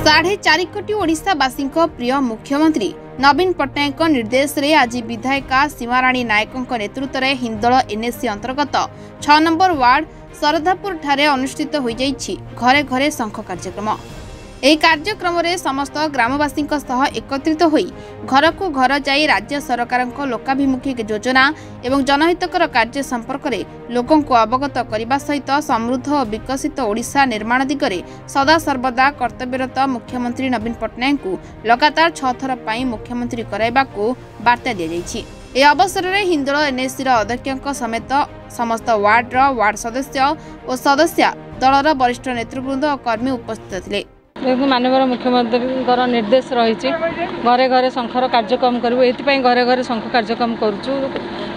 4.5 कोटी ओडिशावासी प्रिय मुख्यमंत्री नवीन पट्टनायक निर्देश रे आज विधायिका सीमाराणी नायक नेतृत्व में हिंदोल एनएससी अंतर्गत 6 नंबर वार्ड सरदापुर ठारे अनुष्ठित हो घरे घरे शंख कार्यक्रम। यह कार्यक्रम रे समस्त ग्रामवासी एकत्रित होई घर को घर जाई राज्य सरकार लोकाभिमुखी योजना एवं जनहितकर कार्य संपर्क में लोकों को अवगत करने सहित समृद्ध और विकसित ओडिशा निर्माण दिगरे सदा सर्वदा कर्तव्यरत मुख्यमंत्री नवीन पट्टनायक को लगातार 6 थर पर मुख्यमंत्री कराइबा को वार्ता दी जाइछि। यह अवसर में हिंदोल एनएससी अध्यक्ष समेत समस्त वार्ड सदस्य और सदस्य दलर वरिष्ठ नेतृवृंद और कर्मी उपस्थित थे। माननीय मुख्यमंत्री निर्देश रही घरे घरे शंखर कार्यक्रम करूँ ये घरे घरे शंख कार्यक्रम करुँ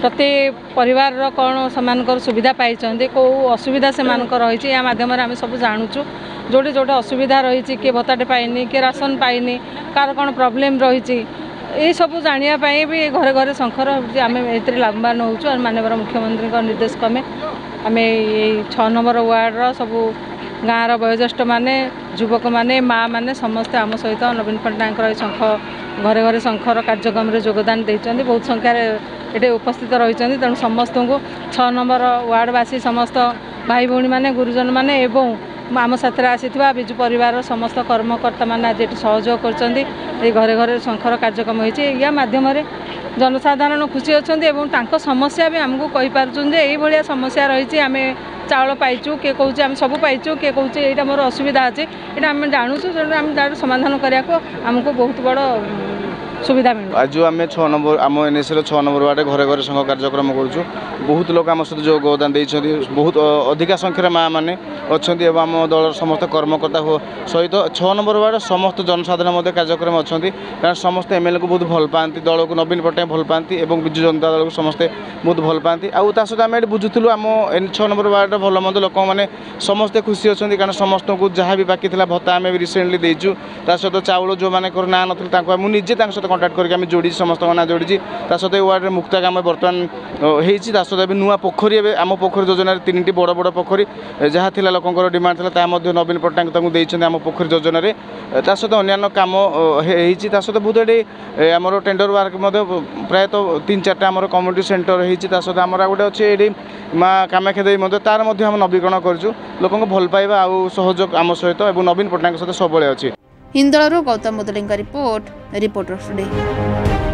प्रति परिवार कौन से सुविधा पाई कौ असुविधा से रही या मध्यम आम सब जानुचु जोटे जोटे असुविधा रही किए भत्ताटे पाइनि किए राशन पाइनि कार कौन प्रोब्लेम रही ये सब जानापी भी घरे घरे शंखर आम ए लाभवान होचु। माननीय मुख्यमंत्री निर्देश क्रमे आम 6 नंबर वार्ड सब गाँव वयोज्येष्ठ माने युवक माने माँ माने समस्ते आम सहित नवीन पट्टनायक शंख घरे घरे शंखर कार्यक्रम में योगदान देते बहुत संख्यार ये उपस्थित रही तेणु समस्त को 6 नंबर वार्डवासी समस्त भाई भौणी माने गुरुजन माने एवं आम साथ आसीथिबा बिजु परिवार समस्त कर्मकर्ता माने आज सहयोग करछन्ती घरे घरे शंखर कार्यक्रम होइछि। या माध्यम जनसाधारण खुशी अच्छा समस्या भी आमको कही पार्छन जे एई भलिया समस्या रही आम चाउल पाइचु किए कहे आम सब पाइचु किए कहे यहाँ मोर असुविधा अच्छे यहाँ आम जानूँ आम तार समाधान करने आमको बहुत बड़ सुविधा मिले। आज आम 6 नंबर आम एनएससी 6 नंबर वार्ड घरे घरे संघ कार्यक्रम करुँ बहुत लोग आम सहित योगदान देते बहुत अधिका संख्यार माँ मैंने अच्छा आम दल समस्त कर्मकर्ता सहित 6 नंबर वार्ड समस्त जनसाधारण कार्यक्रम अच्छा कारण समस्त एमएलए को बहुत भल पाती दल को नवीन पट्टनायक भल पाती और विजु जनता दल को समस्ते बहुत भल पाती आउ ता सहित आम ये बुझुलु आम 6 नंबर वार्ड भल मंद लोक मैंने समस्ते खुशी अच्छा कारण समस्त को जहाँ भी बाकी भत्ता आम भी रिसेंटली देचु सहित चाउल जो मैंने ना ना मुझे सहित कंटाक्ट करके जोड़ी समस्त ना जोड़ी सहित वार्ड में मुक्ता काम बर्तमान होता नुआ पोखरी आम पोखरी योजना 3टी बड़ बड़ पोखरी जहाँ थी लोकर डिमांड था नवीन पट्टनायक देते आम पोखरी योजना सहित अन्य काम सहित बहुत ये आम टेंडर वर्क प्रायतः 3-4टा आम कम्युनिटी सेंटर होता आम गोटे अच्छे माँ कामाख्या देवी तार आम नवीकरण करूँ लोक भल पाइबा आउ सहयोग आम सहित नवीन पट्टनायक सहित सब अच्छे। हिंदोलरू गौतम मुदलिंग रिपोर्टर टुडे।